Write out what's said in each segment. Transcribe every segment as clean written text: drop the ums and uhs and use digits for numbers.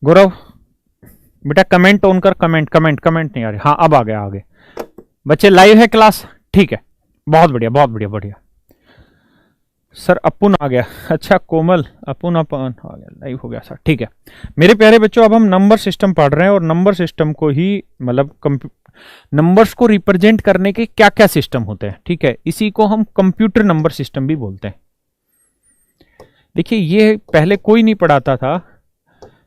गौरव बेटा comment on कर, comment comment comment नहीं आ रहे। हाँ अब आ गया आगे। बच्चे लाइव है क्लास? ठीक है, बहुत बढ़िया बहुत बढ़िया बढ़िया। सर अपुन आ गया, अच्छा कोमल अपुन अपन आ गया, लाइव हो गया सर, ठीक है। मेरे प्यारे बच्चों अब हम नंबर सिस्टम पढ़ रहे हैं और नंबर सिस्टम को ही मतलब नंबर्स को रिप्रेजेंट करने के क्या क्या सिस्टम होते हैं, ठीक है, इसी को हम कंप्यूटर नंबर सिस्टम भी बोलते हैं। देखिए ये पहले कोई नहीं पढ़ाता था,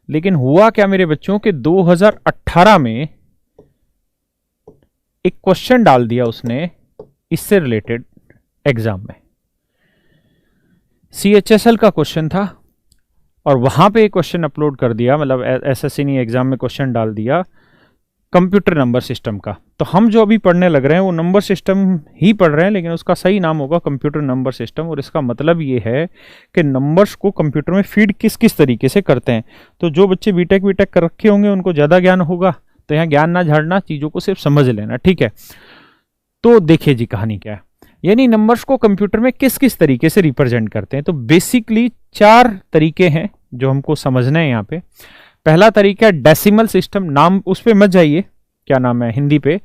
लेकिन हुआ क्या मेरे बच्चों कि 2018 में एक क्वेश्चन डाल दिया उसने इससे रिलेटेड एग्जाम में। CHSL का क्वेश्चन था और वहां पे एक क्वेश्चन अपलोड कर दिया, मतलब SSC एग्जाम में क्वेश्चन डाल दिया कंप्यूटर नंबर सिस्टम का। तो हम जो अभी पढ़ने लग रहे हैं वो नंबर सिस्टम ही पढ़ रहे हैं, लेकिन उसका सही नाम होगा कंप्यूटर नंबर सिस्टम। और इसका मतलब ये है कि नंबर्स को कंप्यूटर में फीड किस किस तरीके से करते हैं। तो जो बच्चे बीटेक कर रखे होंगे उनको ज़्यादा ज्ञान होगा, तो यहाँ ज्ञान ना झाड़ना, चीज़ों को सिर्फ समझ लेना, ठीक है। तो देखिए जी कहानी क्या है, यानी नंबर्स को कंप्यूटर में किस किस तरीके से रिप्रेजेंट करते हैं। तो बेसिकली 4 तरीके हैं जो हमको समझना है यहाँ पे। पहला तरीका है डेसिमल सिस्टम, नाम उस पे मत जाइए, क्या नाम है हिंदी पे,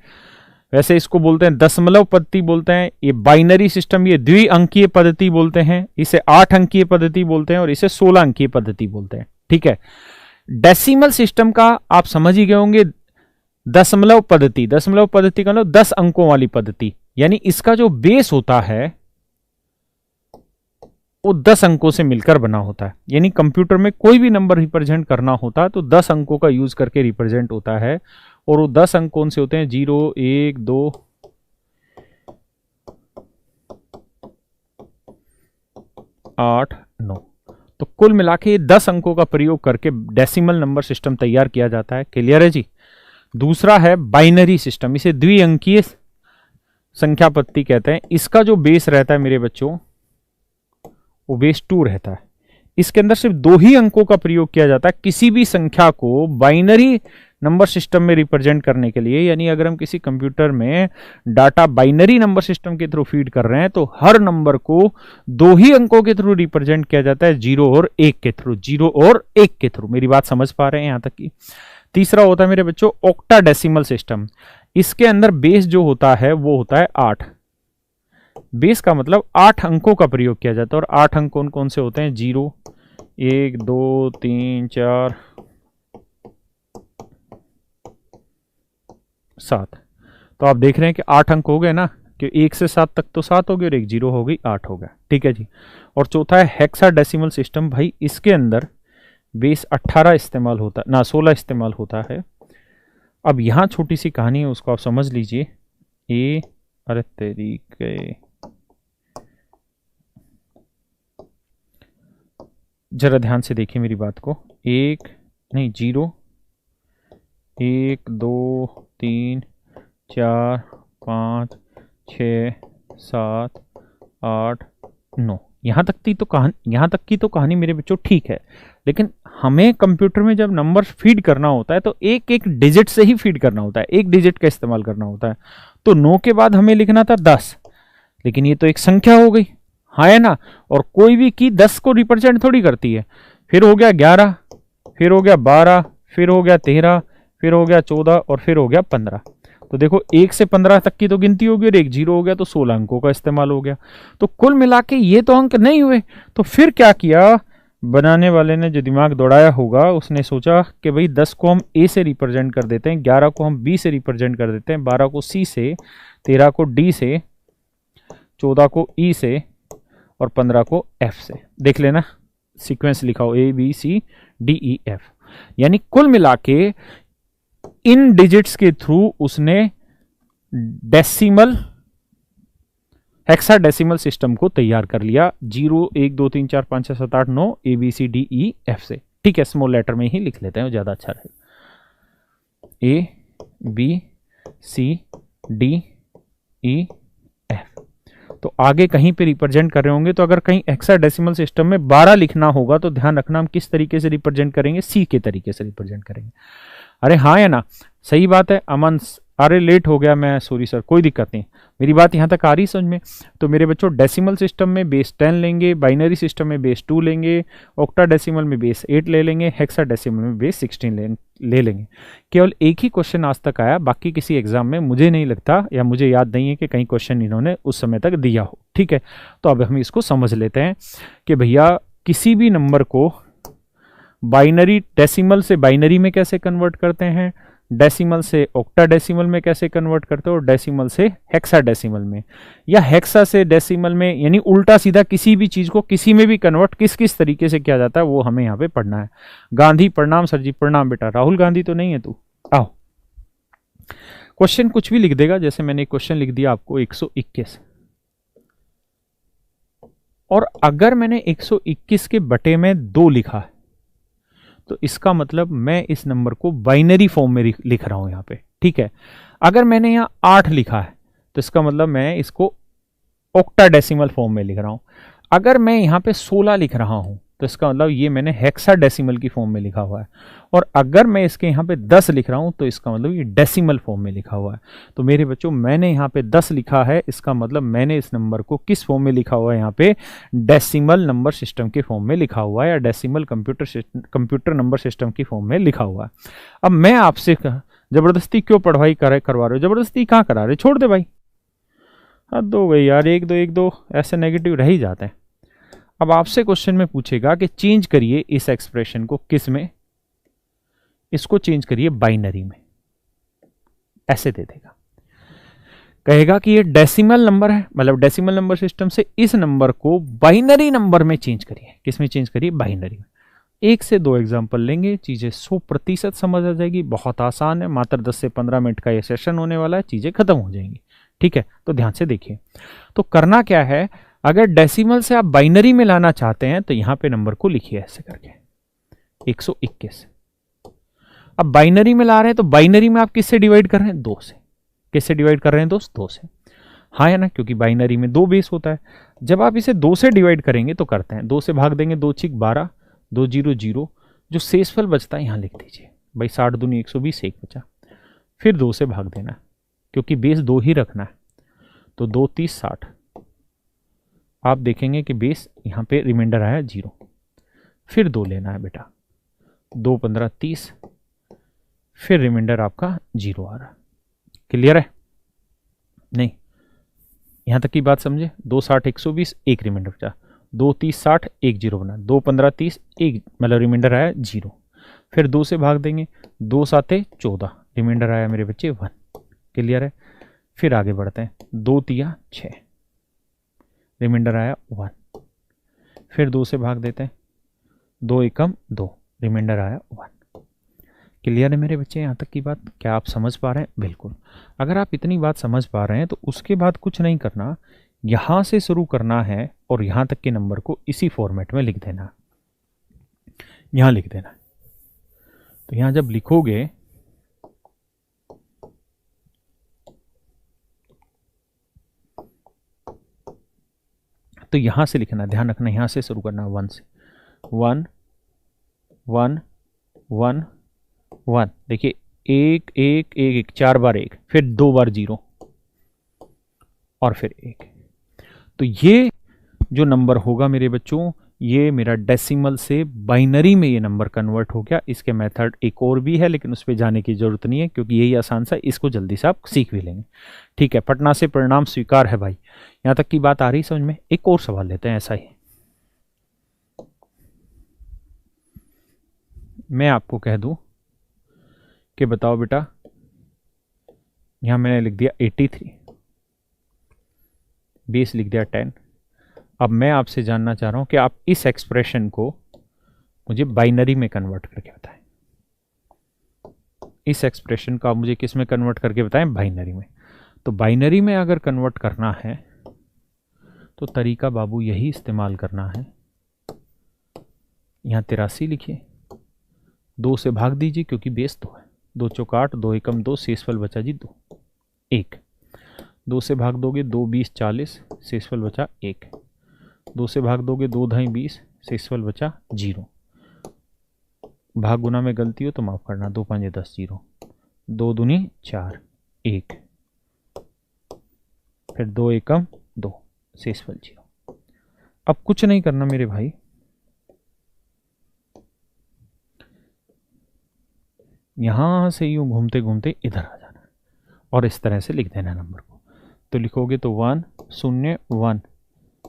वैसे इसको बोलते हैं दशमलव पद्धति बोलते हैं। ये बाइनरी सिस्टम, ये द्विअंकीय पद्धति बोलते हैं, इसे 8 अंकीय पद्धति बोलते हैं और इसे 16 अंकीय पद्धति बोलते हैं, ठीक है। डेसिमल सिस्टम का आप समझ ही गए होंगे, दशमलव पद्धति का मतलब 10 अंकों वाली पद्धति, यानी इसका जो बेस होता है वो 10 अंकों से मिलकर बना होता है। यानी कंप्यूटर में कोई भी नंबर रिप्रेजेंट करना होता है तो 10 अंकों का यूज करके रिप्रेजेंट होता है। और वो 10 अंक कौन से होते हैं? 0 1 2 8 9। तो कुल मिला के 10 अंकों का प्रयोग करके डेसिमल नंबर सिस्टम तैयार किया जाता है। क्लियर है जी? दूसरा है बाइनरी सिस्टम, इसे द्विअंकीय संख्या पद्धति कहते हैं। इसका जो बेस रहता है मेरे बच्चों वो बेस 2 रहता है। इसके अंदर सिर्फ 2 ही अंकों का प्रयोग किया जाता है किसी भी संख्या को बाइनरी नंबर सिस्टम में रिप्रेजेंट करने के लिए। यानी अगर हम किसी कंप्यूटर में डाटा बाइनरी नंबर सिस्टम के थ्रू फीड कर रहे हैं तो हर नंबर को 2 ही अंकों के थ्रू रिप्रेजेंट किया जाता है, 0 और 1 के थ्रू, 0 और 1 के थ्रू। मेरी बात समझ पा रहे हैं यहां तक की? तीसरा होता है मेरे बच्चों ऑक्टाडेसिमल सिस्टम। इसके अंदर बेस जो होता है वो होता है 8। बेस का मतलब 8 अंकों का प्रयोग किया जाता है। और 8 अंक कौन कौन से होते हैं? 0 1 2 3 4 7। तो आप देख रहे हैं कि 8 अंक हो गए ना, कि 1 से 7 तक तो 7 हो गए और एक 0 हो गई, 8 हो गया, ठीक है जी। और चौथा है हेक्साडेसिमल सिस्टम। भाई इसके अंदर बेस 18 इस्तेमाल होता है ना, 16 इस्तेमाल होता है। अब यहां छोटी सी कहानी है, उसको आप समझ लीजिए। अरे तेरी के, जरा ध्यान से देखिए मेरी बात को। 0 1 2 3 4 5 6 7 8 9। यहां तक की तो कहानी मेरे बच्चों ठीक है। लेकिन हमें कंप्यूटर में जब नंबर फीड करना होता है तो एक एक डिजिट से ही फीड करना होता है, एक डिजिट का इस्तेमाल करना होता है। तो 9 के बाद हमें लिखना था 10, लेकिन ये तो एक संख्या हो गई, हाँ है ना। और कोई भी की 10 को रिप्रेजेंट थोड़ी करती है। फिर हो गया 11, फिर हो गया 12, फिर हो गया 13, फिर हो गया 14 और फिर हो गया 15। तो देखो 1 से 15 तक की तो गिनती होगी और एक 0 हो गया, तो 16 अंकों का इस्तेमाल हो गया। तो कुल मिला के ये तो अंक नहीं हुए। तो फिर क्या किया बनाने वाले ने? जो दिमाग दौड़ाया होगा उसने सोचा कि भाई 10 को हम ए से रिप्रेजेंट कर देते हैं, 11 को हम बी से रिप्रेजेंट कर देते हैं, 12 को सी से, 13 को डी से, 14 को ई से और 15 को एफ से। देख लेना सीक्वेंस लिखा हो ABCDEF। यानी कुल मिला के इन डिजिट्स के थ्रू उसने डेसिमल हेक्साडेसिमल सिस्टम को तैयार कर लिया। 0 1 2 3 4 5 6 7 8 9 ABCDEF से। ठीक है, स्मॉल लेटर में ही लिख लेते हैं, ज्यादा अच्छा रहेगा। ABCDEF। तो आगे कहीं पे रिप्रेजेंट कर रहे होंगे, तो अगर कहीं हेक्साडेसिमल सिस्टम में 12 लिखना होगा तो ध्यान रखना हम किस तरीके से रिप्रेजेंट करेंगे? सी के तरीके से रिप्रेजेंट करेंगे। अरे हाँ या ना? सही बात है। अमन अरे लेट हो गया मैं, सॉरी सर, कोई दिक्कत नहीं, मेरी बात यहाँ तक आ रही समझ में। तो मेरे बच्चों डेसिमल सिस्टम में बेस 10 लेंगे, बाइनरी सिस्टम में बेस 2 लेंगे, ऑक्टा डेसिमल में बेस 8 ले लेंगे, हेक्सा डेसिमल में बेस 16 ले लेंगे। केवल एक ही क्वेश्चन आज तक आया, बाकी किसी एग्जाम में मुझे नहीं लगता या मुझे याद नहीं है कि कहीं क्वेश्चन इन्होंने उस समय तक दिया हो। ठीक है, तो अब हम इसको समझ लेते हैं कि भैया किसी भी नंबर को बाइनरी डेसिमल से बाइनरी में कैसे कन्वर्ट करते हैं, डेसिमल से ऑक्टा डेसिमल में कैसे कन्वर्ट करते हो, और डेसिमल से हेक्सा डेसिमल में, या हेक्सा से डेसिमल में, यानी उल्टा सीधा किसी भी चीज को किसी में भी कन्वर्ट किस किस तरीके से किया जाता है वो हमें यहाँ पे पढ़ना है। गांधी प्रणाम सर जी, प्रणाम बेटा। राहुल गांधी तो नहीं है तू? आओ, क्वेश्चन कुछ भी लिख देगा, जैसे मैंने क्वेश्चन लिख दिया आपको 121, और अगर मैंने 121 के बटे में 2 लिखा है तो इसका मतलब मैं इस नंबर को बाइनरी फॉर्म में लिख रहा हूं यहां पे। ठीक है, अगर मैंने यहां 8 लिखा है तो इसका मतलब मैं इसको ऑक्टाडेसिमल फॉर्म में लिख रहा हूं। अगर मैं यहां पे 16 लिख रहा हूं तो इसका मतलब ये मैंने हेक्साडेसिमल की फॉर्म में लिखा हुआ है, और अगर मैं इसके यहाँ पे 10 लिख रहा हूँ तो इसका मतलब ये डेसिमल फॉर्म में लिखा हुआ है। तो मेरे बच्चों मैंने यहाँ पे 10 लिखा है, इसका मतलब मैंने इस नंबर को किस फॉर्म में लिखा हुआ है, यहाँ पे डेसिमल नंबर सिस्टम के फॉर्म में लिखा हुआ है, या डेसिमल कंप्यूटर नंबर सिस्टम की फॉर्म में लिखा हुआ है। अब मैं आपसे जबरदस्ती क्यों पढ़ाई करवा रहे हो, जबरदस्ती कहाँ करा रहे, छोड़ दे भाई, हद हो गई यार, एक दो ऐसे नेगेटिव रह ही जाते हैं। अब आपसे क्वेश्चन में पूछेगा कि चेंज करिए इस एक्सप्रेशन को किस में, इसको चेंज करिए बाइनरी में, ऐसे दे देगा, कहेगा कि ये डेसिमल नंबर है, मतलब डेसिमल नंबर सिस्टम से इस नंबर को बाइनरी नंबर में चेंज करिए। किस में चेंज करिए? बाइनरी में। 1 से 2 एग्जाम्पल लेंगे, चीजें 100% समझ आ जाएगी, बहुत आसान है, मात्र 10 से 15 मिनट का ये सेशन होने वाला है, चीजें खत्म हो जाएंगी। ठीक है, तो ध्यान से देखिए। तो करना क्या है, अगर डेसिमल से आप बाइनरी में लाना चाहते हैं तो यहां पे नंबर को लिखिए ऐसे करके 121। अब बाइनरी में ला रहे हैं तो बाइनरी में आप किससे डिवाइड कर रहे हैं? 2 से। किससे डिवाइड कर रहे हैं दोस्त? 2 से। हाँ या ना, क्योंकि बाइनरी में 2 बेस होता है। जब आप इसे 2 से डिवाइड करेंगे तो करते हैं, 2 से भाग देंगे, 2 6 12, 2 0 0, जो शेषफल बचता है यहां लिख दीजिए भाई, 60 दूनी 120, 1 बचा, फिर 2 से भाग देना क्योंकि बेस 2 ही रखना है, तो 2 30 60। आप देखेंगे कि बेस यहां पे रिमाइंडर आया 0, फिर 2 लेना है बेटा, 2 15 30, फिर रिमाइंडर आपका 0 आ रहा। क्लियर है? नहीं, यहां तक की बात समझे। 2 60 120, 1 रिमाइंडर बचा, 2 30 60, 1 0 बना, 2 15 30, 1 मतलब रिमाइंडर आया 0, फिर 2 से भाग देंगे, 2 7 14, रिमाइंडर आया मेरे बच्चे 1। क्लियर है? फिर आगे बढ़ते हैं, 2 3 6, रिमाइंडर आया 1, फिर 2 से भाग देते हैं, 2 1 2, रिमाइंडर आया 1। क्लियर है मेरे बच्चे यहाँ तक की बात? क्या आप समझ पा रहे हैं? बिल्कुल। अगर आप इतनी बात समझ पा रहे हैं तो उसके बाद कुछ नहीं करना, यहाँ से शुरू करना है और यहाँ तक के नंबर को इसी फॉर्मेट में लिख देना, यहाँ लिख देना। तो यहाँ जब लिखोगे तो यहाँ से लिखना, ध्यान रखना, यहाँ से शुरू करना 1 से, 1 1 1 1। देखिए 1 1 1 1, 4 बार 1, फिर 2 बार 0 और फिर 1। तो ये जो नंबर होगा मेरे बच्चों, ये मेरा डेसिमल से बाइनरी में ये नंबर कन्वर्ट हो गया। इसके मेथड एक और भी है लेकिन उस पर जाने की जरूरत नहीं है क्योंकि यही आसान सा, इसको जल्दी से आप सीख भी लेंगे। ठीक है, पटना से परिणाम स्वीकार है भाई, यहां तक की बात आ रही समझ में? एक और सवाल लेते हैं ऐसा ही। मैं आपको कह दूं कि बताओ बेटा, यहां मैंने लिख दिया 83, बेस लिख दिया 10। अब मैं आपसे जानना चाह रहा हूं कि आप इस एक्सप्रेशन को मुझे बाइनरी में कन्वर्ट करके बताएं। इस एक्सप्रेशन को आप मुझे किस में कन्वर्ट करके बताएं? बाइनरी में। तो बाइनरी में अगर कन्वर्ट करना है तो तरीका बाबू यही इस्तेमाल करना है। यहां 83 लिखिए, 2 से भाग दीजिए क्योंकि बेस 2 है, 2 चौक 8, 2 एकम 2, शेषफल बचा जी 2 1। 2 से भाग दोगे 2 20 40, शेषफल बचा 1। 2 से भाग दोगे 2 ढाई 20, शेषफल बचा 0। भाग गुना में गलती हो तो माफ करना, 2 5 10 0, 2 दूनी 4, 1, फिर 2 एकम 2, शेषफल 0। अब कुछ नहीं करना मेरे भाई, यहां से यूं घूमते घूमते इधर आ जाना और इस तरह से लिख देना नंबर को। तो लिखोगे तो 1 0 1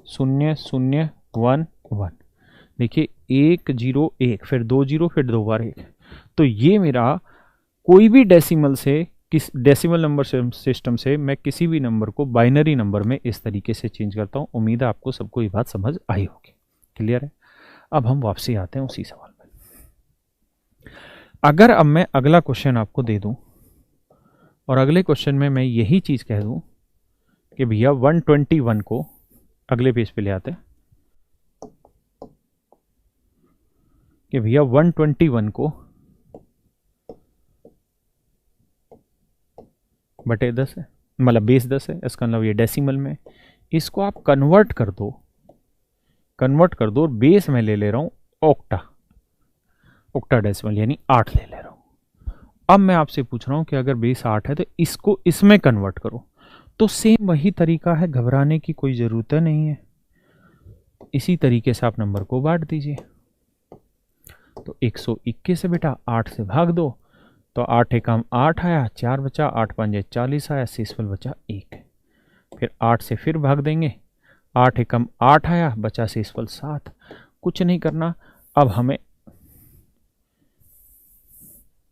0 0 1 1। देखिए 1 0 1, फिर 2 0, फिर 2 बार 1। तो ये मेरा कोई भी डेसिमल से, किस डेसिमल नंबर सिस्टम से मैं किसी भी नंबर को बाइनरी नंबर में इस तरीके से चेंज करता हूं। उम्मीद है आपको सबको ये बात समझ आई होगी। क्लियर है? अब हम वापसी आते हैं उसी सवाल में। अगर अब मैं अगला क्वेश्चन आपको दे दूं और अगले क्वेश्चन में मैं यही चीज कह दूं कि भैया 121 को, अगले पेज पे ले आते हैं कि भैया 121 को बटे 10 है, मतलब बेस 10 है, इसका मतलब ये डेसिमल में, इसको आप कन्वर्ट कर दो और बेस में ले रहा हूं ऑक्टा डेसिमल, यानी 8 ले रहा हूं। अब मैं आपसे पूछ रहा हूं कि अगर बेस 8 है तो इसको इसमें कन्वर्ट करो। तो सेम वही तरीका है, घबराने की कोई जरूरत नहीं है। इसी तरीके से आप नंबर को बांट दीजिए। तो 121 से बेटा 8 से भाग दो, तो 8 एकम 8 आया, 4 बचा, 8 पंजे 40 आया, शेषफल बचा 1। फिर 8 से फिर भाग देंगे, 8 एकम 8 आया, बचा शेषफल 7। कुछ नहीं करना, अब हमें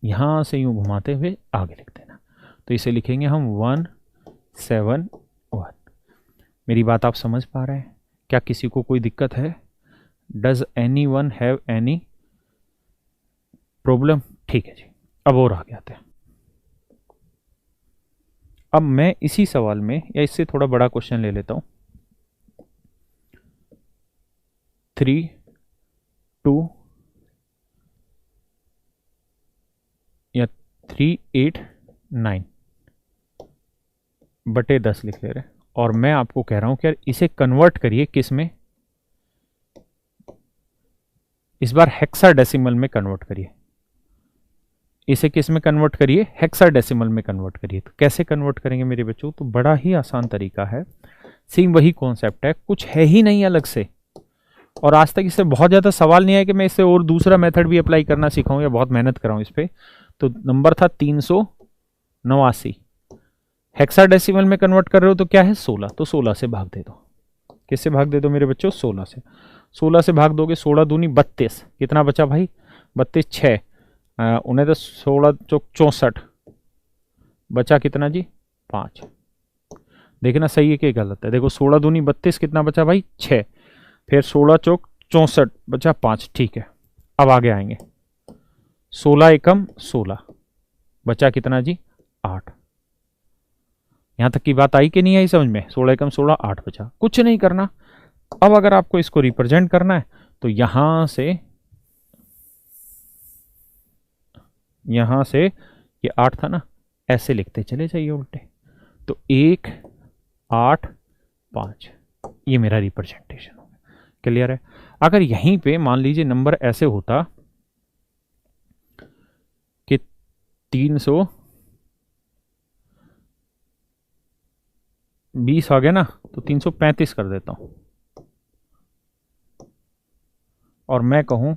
यहां से यूं घुमाते हुए आगे लिख देना। तो इसे लिखेंगे हम 171। मेरी बात आप समझ पा रहे हैं? क्या किसी को कोई दिक्कत है? Does any one have any problem? ठीक है जी, अब और आगे आते हैं। अब मैं इसी सवाल में या इससे थोड़ा बड़ा क्वेश्चन ले लेता हूं। 3 2 या 3 8 9 बटे 10 लिख ले रहे, और मैं आपको कह रहा हूं कि यार इसे कन्वर्ट करिए किस में, इस बार हेक्साडेसिमल में कन्वर्ट करिए। इसे किस में कन्वर्ट करिए? हेक्साडेसिमल में कन्वर्ट करिए। तो कैसे कन्वर्ट करेंगे मेरे बच्चों? तो बड़ा ही आसान तरीका है, सेम वही कॉन्सेप्ट है, कुछ है ही नहीं अलग से। और आज तक इससे बहुत ज्यादा सवाल नहीं आया कि मैं इससे और दूसरा मेथड भी अप्लाई करना सीखाऊं या बहुत मेहनत कराऊं इस पे। तो नंबर था 389, हेक्साडेसिमल में कन्वर्ट कर रहे हो तो क्या है 16, तो 16 से भाग दे दो। किससे भाग दे दो मेरे बच्चों? 16 से। 16 से भाग दोगे, 16 दूनी 32, कितना बचा भाई? 32 6 उन्हें तो 16 चौक 64, बचा कितना जी? 5। देखना सही है कि गलत है? देखो 16 दूनी 32, कितना बचा भाई? 6, फिर 16 चौक 64, बचा 5। ठीक है, अब आगे आएंगे। 16 एकम 16, बचा कितना जी? 8। यहां तक की बात आई कि नहीं आई समझ में? 16 एकम 16, 8 बचा। कुछ नहीं करना। अब अगर आपको इसको रिप्रेजेंट करना है तो यहां से ये 8 था ना, ऐसे लिखते चले जाइए उल्टे। तो 1 8 5, ये मेरा रिप्रेजेंटेशन हो गया। क्लियर है? अगर यहीं पे मान लीजिए नंबर ऐसे होता कि 320 आ गया ना, तो 335 कर देता हूं और मैं कहूं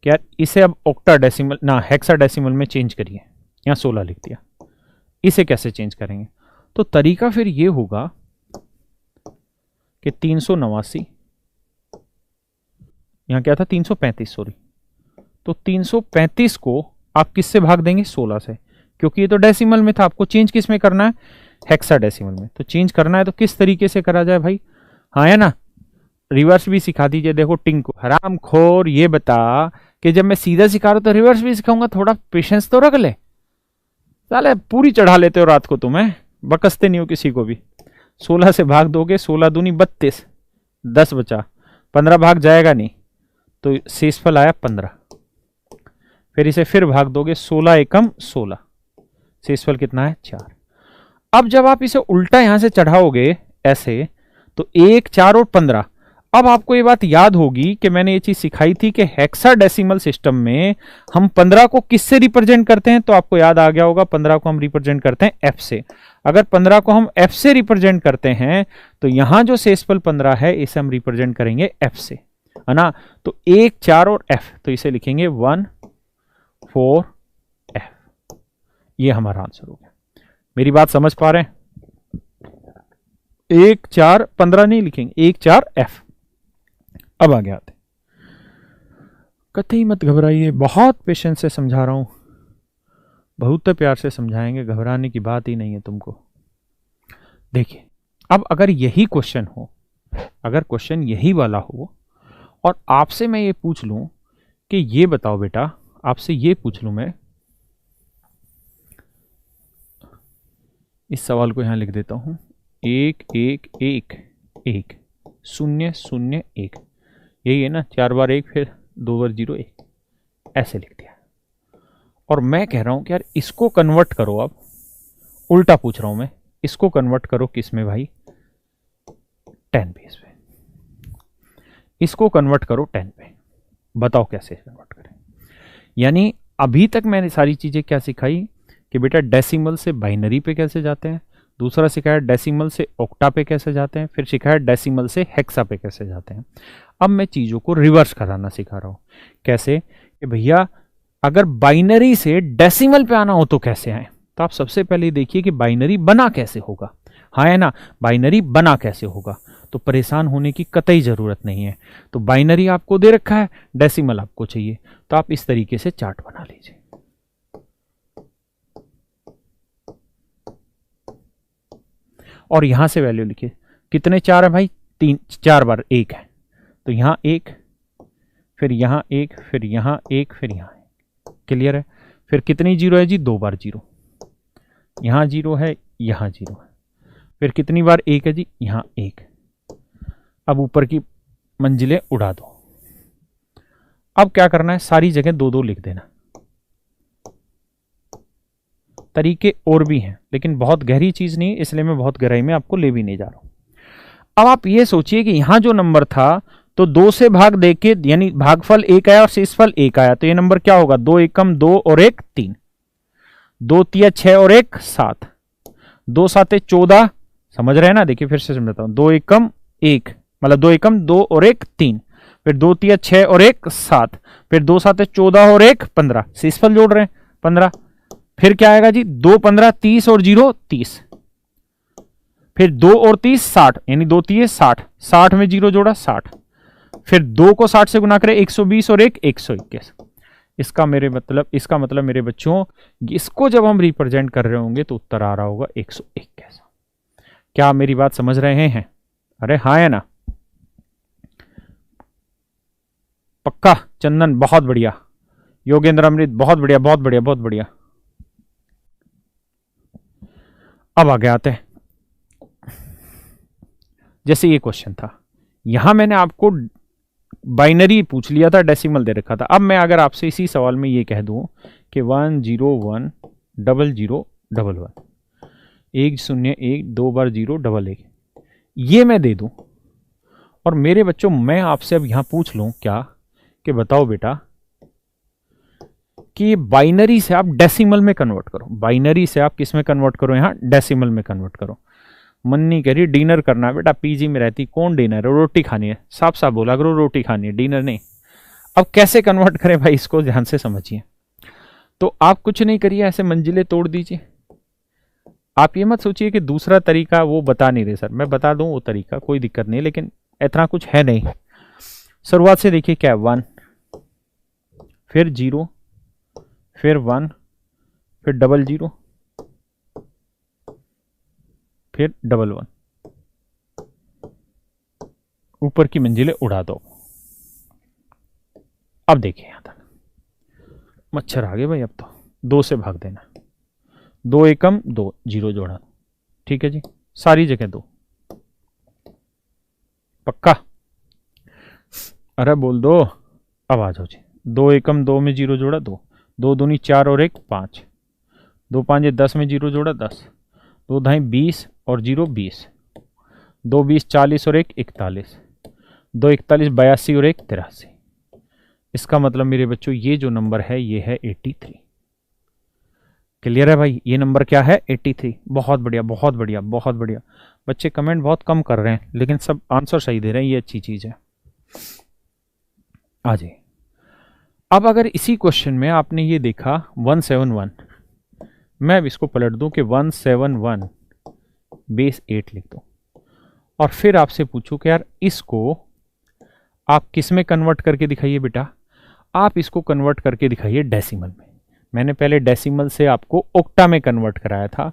कि यार इसे अब ऑक्टाडेसिमल ना हेक्साडेसिमल में चेंज करिए। यहां 16 लिख दिया, इसे कैसे चेंज करेंगे? तो तरीका फिर ये होगा कि 389, यहां क्या था? 335 सॉरी। तो 335 को आप किससे भाग देंगे? 16 से, क्योंकि ये तो डेसिमल में था। आपको चेंज किस में करना है? हेक्साडेसिमल में। तो चेंज करना है तो किस तरीके से करा जाए भाई? हाँ या ना? रिवर्स भी सिखा दीजिए। देखो टिंकू हराम खोर, ये बता कि जब मैं सीधा सिखा रहा हूं तो रिवर्स भी सिखाऊंगा, थोड़ा पेशेंस तो रख ले। साले पूरी चढ़ा लेते हो रात को, तुम्हें बकसते नहीं हो किसी को भी। 16 से भाग दोगे, 16 दूनी 32, 10 बचा, 15 भाग जाएगा नहीं, तो शेषफल आया 15। फिर इसे फिर भाग दोगे, 16 एकम 16, शेषफल कितना है? 4। अब जब आप इसे उल्टा यहां से चढ़ाओगे ऐसे, तो 1 4 और 15, अब आपको ये बात याद होगी कि मैंने ये चीज सिखाई थी कि हेक्साडेसिमल सिस्टम में हम 15 को किससे रिप्रेजेंट करते हैं, तो आपको याद आ गया होगा 15 को हम रिप्रेजेंट करते हैं एफ से। अगर 15 को हम एफ से रिप्रेजेंट करते हैं तो यहां जो शेषफल 15 है इसे हम रिप्रेजेंट करेंगे एफ से, है ना। तो 1 4 और एफ, तो इसे लिखेंगे 1 4 एफ। ये हमारा आंसर हो गया। मेरी बात समझ पा रहे हैं? 1 4 15 नहीं लिखेंगे, 1 4 एफ। अब आगे आते, कतई मत घबराइए, बहुत पेशेंस से समझा रहा हूं, बहुत प्यार से समझाएंगे, घबराने की बात ही नहीं है तुमको। देखिए, अब अगर यही क्वेश्चन हो, अगर क्वेश्चन यही वाला हो और आपसे मैं ये पूछ लूं कि ये बताओ बेटा, आपसे ये पूछ लूं मैं, इस सवाल को यहां लिख देता हूं, 1 1 1 1 0 0 1, यही है ना, 4 बार 1 फिर 2 बार 0 1, ऐसे लिख दिया। और मैं कह रहा हूं कि यार इसको कन्वर्ट करो, अब उल्टा पूछ रहा हूं मैं, इसको कन्वर्ट करो किस में भाई, 10 बेस पे। इसको कन्वर्ट करो 10 पे, बताओ कैसे कन्वर्ट करें। यानी अभी तक मैंने सारी चीजें क्या सिखाई कि बेटा डेसिमल से बाइनरी पे कैसे जाते हैं, दूसरा सिखाया डेसिमल से ऑक्टा पे कैसे जाते हैं, फिर सिखाया डेसिमल से हेक्सा पे कैसे जाते हैं। अब मैं चीजों को रिवर्स कराना सिखा रहा हूं। कैसे कि भैया अगर बाइनरी से डेसिमल पे आना हो तो कैसे आए। तो आप सबसे पहले देखिए कि बाइनरी बना कैसे होगा। हाँ है ना, बाइनरी बना कैसे होगा, तो परेशान होने की कतई जरूरत नहीं है। तो बाइनरी आपको दे रखा है, डेसिमल आपको चाहिए, तो आप इस तरीके से चार्ट बना लीजिए। और यहां से वैल्यू लिखिए, कितने 4 है भाई, 3 4 बार 1 है, तो यहां 1, फिर यहां 1, फिर यहां 1, फिर यहां 1। क्लियर है। फिर कितनी 0 है जी, 2 बार 0, यहां 0 है, यहां 0 है, फिर कितनी बार 1 है जी, यहां 1। अब ऊपर की मंजिलें उड़ा दो। अब क्या करना है, सारी जगह 2 2 लिख देना। तरीके और भी हैं, लेकिन बहुत गहरी चीज नहीं, इसलिए मैं बहुत गहराई में आपको ले भी नहीं जा रहा हूं। अब आप ये सोचिए कि यहां जो नंबर था, तो 2 से भाग देके, यानी भागफल 1 आया और शेषफल 1 आया, तो ये नंबर क्या होगा, 2 एकम 2 और 1 3, 2 तिया 6 और 1 7, 2 साते 14, समझ रहे हैं ना। देखिए फिर से समझाता हूं, 2 एकम 1, मतलब 2 एकम 2 और 1 3, फिर 2 तिया 6 और 1 7, फिर 2 साते 14 और 1 15, शेषफल जोड़ रहे हैं 15, फिर क्या आएगा जी, 2 15 30 और 0 30, फिर 2 और 30 60, यानी 2 तिये 60, 60 में 0 जोड़ा 60, फिर 2 को 60 से गुना करें 120 और 1 121। इसका मतलब मेरे बच्चों, इसको जब हम रिप्रेजेंट कर रहे होंगे तो उत्तर आ रहा होगा 101 कैसा। क्या आप मेरी बात समझ रहे हैं? अरे हाँ है ना, पक्का। चंदन बहुत बढ़िया, योगेंद्र अमृत बहुत बढ़िया, बहुत बढ़िया, बहुत बढ़िया। अब आगे आते हैं, जैसे ये क्वेश्चन था, यहां मैंने आपको बाइनरी पूछ लिया था, डेसिमल दे रखा था। अब मैं अगर आपसे इसी सवाल में ये कह दूं कि 1 0 1 0 0 1 1, 1 0 1 2 बार 0 1 1, ये मैं दे दूं, और मेरे बच्चों मैं आपसे अब यहां पूछ लूं क्या कि बताओ बेटा कि बाइनरी से आप डेसिमल में कन्वर्ट करो। बाइनरी से आप किस में कन्वर्ट करो, यहां डेसिमल में कन्वर्ट करो। मन नहीं कह रही डिनर करना है बेटा, पीजी में रहती कौन डिनर है, रोटी खानी है, साफ साफ बोला करो रोटी खानी है, डिनर नहीं। अब कैसे कन्वर्ट करें भाई, इसको ध्यान से समझिए। तो आप कुछ नहीं करिए, ऐसे मंजिलें तोड़ दीजिए। आप ये मत सोचिए कि दूसरा तरीका वो बता नहीं रहे सर, मैं बता दूं वो तरीका, कोई दिक्कत नहीं, लेकिन इतना कुछ है नहीं। शुरुआत से देखिए क्या है, 1 फिर 0 फिर 1 फिर 0 फिर 1 1, ऊपर की मंजिलें उड़ा दो। अब देखिए यहां तक मच्छर आ गए भाई, अब तो 2 से भाग देना, 2 एकम 2 0 जोड़ा, ठीक है जी, सारी जगह 2, पक्का। अरे बोल दो, अब आ जाओ जी, 2 एकम 2 में 0 जोड़ा 2, 2 दूनी 4 और 1 5, 2 5 10 में 0 जोड़ा 10, 2 ढाई 20 और 0 20, 2 20 40 और 1 41, 2 41 82 और 1 83। इसका मतलब मेरे बच्चों ये जो नंबर है ये है 83। क्लियर है भाई, ये नंबर क्या है 83। बहुत बढ़िया बहुत बढ़िया बहुत बढ़िया। बच्चे कमेंट बहुत कम कर रहे हैं लेकिन सब आंसर सही दे रहे हैं, ये अच्छी चीज है। आ जाइए। अब अगर इसी क्वेश्चन में आपने ये देखा 171, मैं अब इसको पलट दूं कि 171 बेस 8 लिख दो, और फिर आपसे पूछूं कि यार इसको आप किस में कन्वर्ट करके दिखाइए बेटा। आप इसको कन्वर्ट करके दिखाइए डेसिमल में। मैंने पहले डेसिमल से आपको ओक्टा में कन्वर्ट कराया था,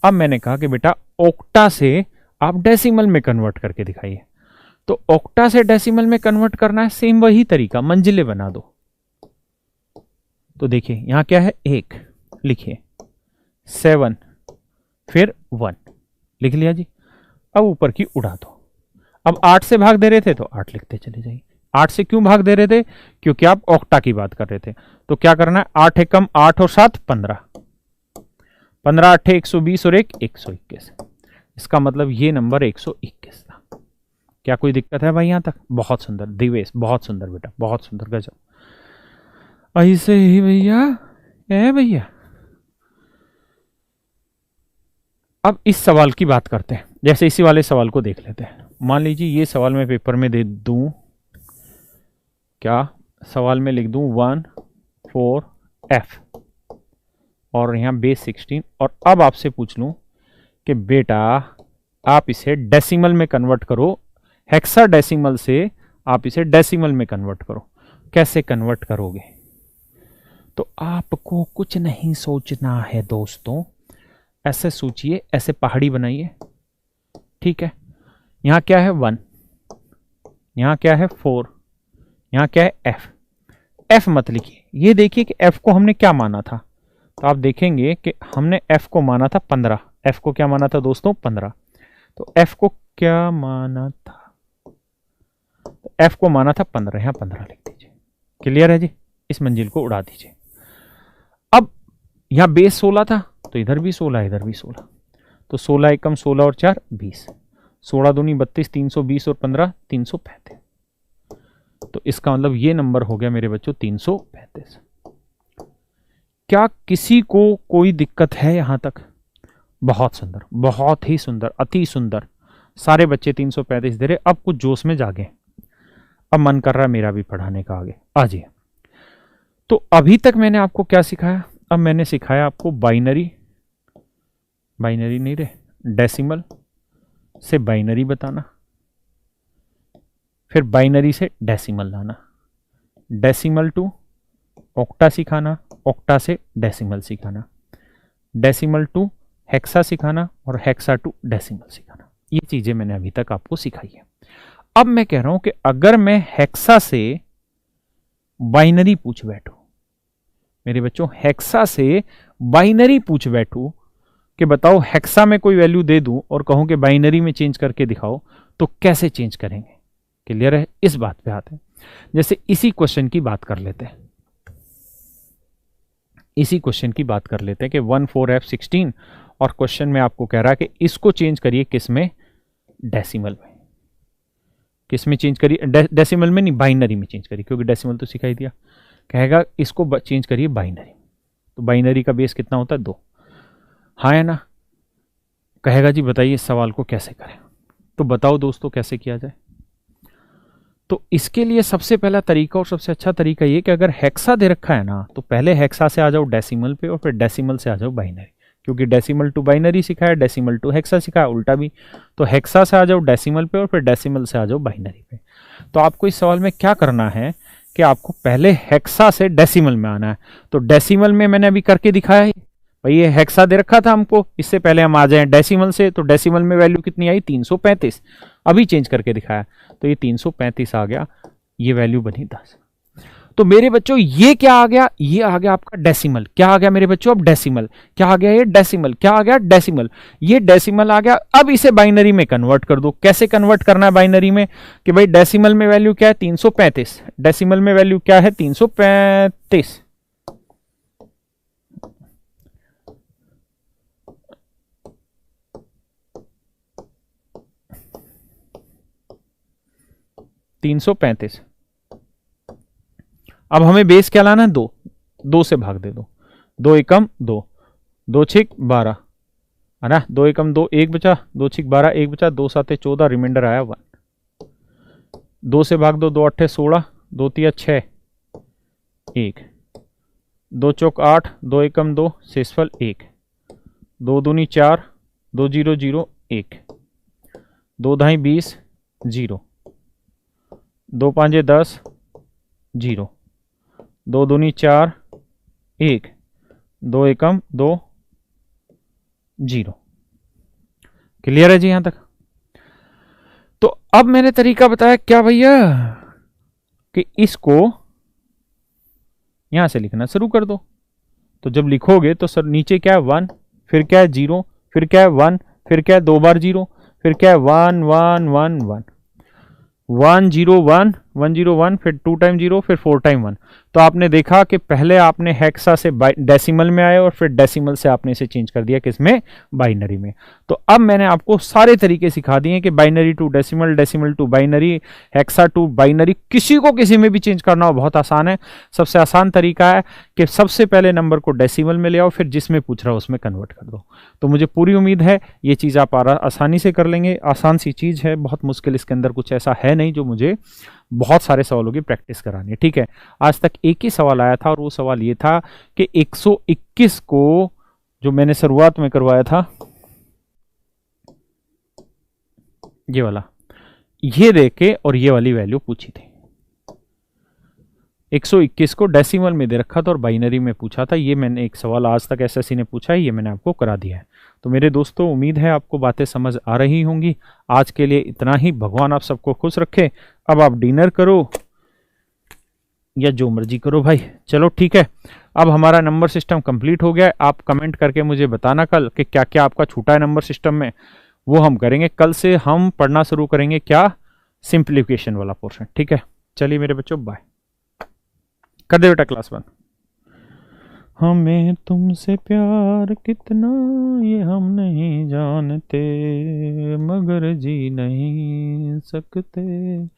अब मैंने कहा कि बेटा ओक्टा से आप डेसिमल में कन्वर्ट करके दिखाइए। तो ओक्टा से डेसिमल में कन्वर्ट करना है, सेम वही तरीका, मंजिले बना दो। तो देखिए यहां क्या है 1, लिखिए 7 फिर 1 लिख लिया जी। अब ऊपर की उड़ा दो। अब 8 से भाग दे रहे थे तो 8 लिखते चले जाइए। 8 से क्यों भाग दे रहे थे, क्योंकि आप ऑक्टा की बात कर रहे थे। तो क्या करना है, 8 एकम 8 और 7 15, 15 8 120 और 1 121। इसका मतलब ये नंबर 121 था। क्या कोई दिक्कत है भाई यहां तक? बहुत सुंदर दिवेश, बहुत सुंदर बेटा, बहुत सुंदर, गजब। ऐसे ही भैया है भैया। अब इस सवाल की बात करते हैं, जैसे इसी वाले सवाल को देख लेते हैं। मान लीजिए ये सवाल मैं पेपर में दे दूं, क्या सवाल में लिख दूं 1 4 F और यहां बेस 16, और अब आपसे पूछ लूं कि बेटा आप इसे डेसिमल में कन्वर्ट करो, हेक्साडेसिमल से आप इसे डेसिमल में कन्वर्ट करो। कैसे कन्वर्ट करोगे? तो आपको कुछ नहीं सोचना है दोस्तों, ऐसे सोचिए, ऐसे पहाड़ी बनाइए, ठीक है। यहां क्या है 1, यहां क्या है 4, यहां क्या है F। F मत लिखिए, ये देखिए कि F को हमने क्या माना था। तो आप देखेंगे कि हमने F को माना था 15। F को क्या माना था दोस्तों 15। तो F को क्या माना था, तो F को माना था 15, यहां 15 लिख दीजिए। क्लियर है जी, इस मंजिल को उड़ा दीजिए। अब यहां बेस 16 था तो इधर भी 16, इधर भी 16। तो 16 एकम 16 और 4 20, 16 दूनी 32, 320 और 15 335। तो इसका मतलब ये नंबर हो गया मेरे बच्चों 335। क्या किसी को कोई दिक्कत है यहां तक? बहुत सुंदर, बहुत ही सुंदर, अति सुंदर। सारे बच्चे 335 दे रहे। अब कुछ जोश में जागे, अब मन कर रहा है मेरा भी पढ़ाने का आगे। आजिए। तो अभी तक मैंने आपको क्या सिखाया? अब मैंने सिखाया आपको बाइनरी, बाइनरी नहीं रे, डेसिमल से बाइनरी बताना, फिर बाइनरी से डेसिमल लाना, डेसिमल टू ऑक्टा सिखाना, ऑक्टा से डेसिमल सिखाना, डेसिमल टू हेक्सा सिखाना और हेक्सा टू डेसिमल सिखाना। ये चीजें मैंने अभी तक आपको सिखाई है। अब मैं कह रहा हूं कि अगर मैं हेक्सा से बाइनरी पूछ बैठूं, मेरे बच्चों हेक्सा से बाइनरी पूछ बैठूं कि बताओ हेक्सा में कोई वैल्यू दे दूं और कहूं कि बाइनरी में चेंज करके दिखाओ, तो कैसे चेंज करेंगे? क्लियर है? इस बात पे आते हैं। जैसे इसी क्वेश्चन की बात कर लेते हैं, इसी क्वेश्चन की बात कर लेते हैं कि 14F16, और क्वेश्चन में आपको कह रहा है कि इसको चेंज करिए किस में? डेसिमल में। किस में चेंज करिए? डेसिमल में नहीं, बाइनरी में चेंज करिए, क्योंकि डेसिमल तो सिखाई दिया। कहेगा इसको चेंज करिए बाइनरी। तो बाइनरी का बेस कितना होता है? 2। हाँ है ना? कहेगा जी बताइए इस सवाल को कैसे करें। तो बताओ दोस्तों कैसे किया जाए। तो इसके लिए सबसे पहला तरीका और सबसे अच्छा तरीका ये कि अगर हेक्सा दे रखा है ना, तो पहले हेक्सा से आ जाओ डेसिमल पे और फिर डेसिमल से आ जाओ बाइनरी, क्योंकि डेसिमल टू बाइनरी सिखाया, डेसिमल टू हेक्सा सिखाया, उल्टा भी। तो हेक्सा से आ जाओ डेसिमल पे और फिर डेसिमल से आ जाओ बाइनरी पे। तो आपको इस सवाल में क्या करना है कि आपको पहले हेक्सा से डेसिमल में आना है। तो डेसिमल में मैंने अभी करके दिखाया है भाई, ये हेक्सा दे रखा था हमको, इससे पहले हम आ जाए डेसिमल से। तो डेसिमल में वैल्यू कितनी आई? 335। अभी चेंज करके दिखाया, तो ये 335 आ गया, ये वैल्यू बनी 10। तो मेरे बच्चों ये क्या आ गया? ये आ गया आपका डेसिमल। क्या आ गया मेरे बच्चों? अब डेसिमल क्या आ गया? ये डेसिमल क्या आ गया? डेसिमल। ये डेसिमल आ गया। अब इसे बाइनरी में कन्वर्ट कर दो। कैसे कन्वर्ट करना है बाइनरी में? कि भाई डेसिमल में वैल्यू क्या है? 335। डेसिमल में वैल्यू क्या है? 335। 335। अब हमें बेस क्या लाना है? 2। 2 से भाग दे दो। 2 एकम 2, 2 छिक 12 है ना। 2 एकम 2, 1 बचा, 2 छिक 12, 1 बचा, 2 साते 14, रिमाइंडर आया 1। 2 से भाग दो, 2 अट्ठे 16, 2 तिया 6, 1, 2 चौक 8, 2 एकम 2, शेषफल 1, 2 दूनी 4, 2 0 0 1, 2 ढाई 20 0, 2 पांजे 10 0, 2 दूनी 4 1, 2 एकम 2 0। क्लियर है जी यहां तक? तो अब मैंने तरीका बताया क्या भैया, कि इसको यहां से लिखना शुरू कर दो। तो जब लिखोगे तो सर नीचे क्या है 1, फिर क्या है 0, फिर क्या है 1, फिर क्या है 2 बार 0, फिर क्या है 1 1 1 1, 1 0 1 1 0 1, फिर 2 टाइम 0, फिर 4 टाइम 1। तो आपने देखा कि पहले आपने हेक्सा से डेसिमल में आए और फिर डेसिमल से आपने इसे चेंज कर दिया किसमें? बाइनरी में। तो अब मैंने आपको सारे तरीके सिखा दिए कि binary to decimal, decimal to binary, hexa to binary, किसी को किसी में भी चेंज करना हो बहुत आसान है। सबसे आसान तरीका है कि सबसे पहले नंबर को डेसिमल में ले आओ, फिर जिसमें पूछ रहा हो उसमें कन्वर्ट कर दो। तो मुझे पूरी उम्मीद है ये चीज़ आप आसानी से कर लेंगे। आसान सी चीज़ है, बहुत मुश्किल इसके अंदर कुछ ऐसा है नहीं जो मुझे बहुत सारे सवालों की प्रैक्टिस करानी है। ठीक है, आज तक एक ही सवाल आया था और वो सवाल ये था कि 121 को जो मैंने शुरुआत में करवाया था, ये वाला, ये देके और ये वाली वैल्यू पूछी थी। 121 को डेसिमल में दे रखा था और बाइनरी में पूछा था। ये मैंने एक सवाल आज तक एसएससी ने पूछा है, ये मैंने आपको करा दिया है। तो मेरे दोस्तों, उम्मीद है आपको बातें समझ आ रही होंगी। आज के लिए इतना ही। भगवान आप सबको खुश रखे। अब आप डिनर करो या जो मर्जी करो भाई। चलो ठीक है, अब हमारा नंबर सिस्टम कंप्लीट हो गया है। आप कमेंट करके मुझे बताना कल कि क्या क्या आपका छूटा है नंबर सिस्टम में, वो हम करेंगे। कल से हम पढ़ना शुरू करेंगे क्या? सिंप्लीफिकेशन वाला पोर्शन। ठीक है, चलिए मेरे बच्चों, बाय। कर दे बेटा क्लास 1। हमें तुमसे प्यार कितना ये हम नहीं जानते, मगर जी नहीं सकते।